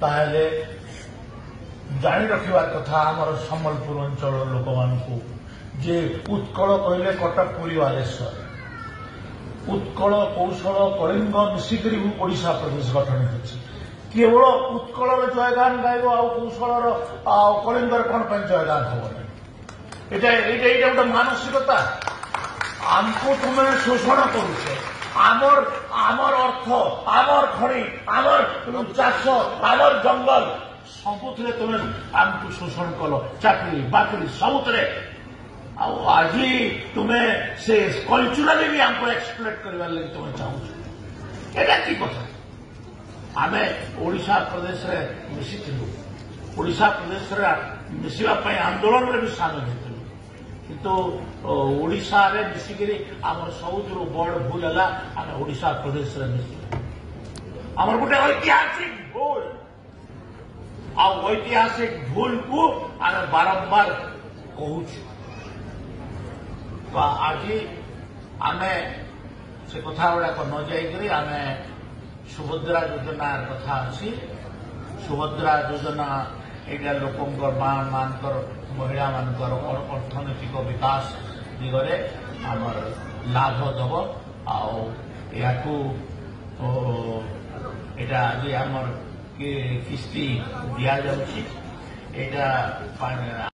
ताहले जानी रखिबार कथा आमर सम्बलपुर अंचल लोक मानू जे उत्कल कहले कटक पुरी बालेश्वर उत्कल कौशल कलिंग मिसिक ओडिशा प्रदेश गठन होती केवल उत्कल जयगान गायब आौशल कलिंगर कौन जयगान हम गोटे मानसिकता आमको तुम शोषण करुच आमर आमर अर्थ आमर खଣି आमर चाष आमर जंगल सबुथे तुम आमको शोषण कल चाकरी बाकरी सबुथे आज तुम्हें से कल्चराली भी आमको एक्सप्लोट करने लगे तुम्हें चाहूँ एटा की कथा आम ओडिशा प्रदेश में मिशिलु ओडिशा प्रदेश में मिसवा आंदोलन में भी सामिल होती किंतु ओडिशा रे मिसिकी आम सबुठू बड़ भूल है आम ओडिशा प्रदेश में मिसिलु आम गोटे ऐतिहासिक भूल ऐतिहासिक भूल को आम बारंबार कहूँ तो आज आम से कथा गुड़ाक न जाइकरी आम सुभद्रा योजना कथा अच्छी सुभद्रा योजना एटा लोकंर मानकर महिला मानकर अर्थनैतिक विकास दिगरे आमर लाभ दब आकू एटा आज आमर किस्ती दि जाऊँगी एटा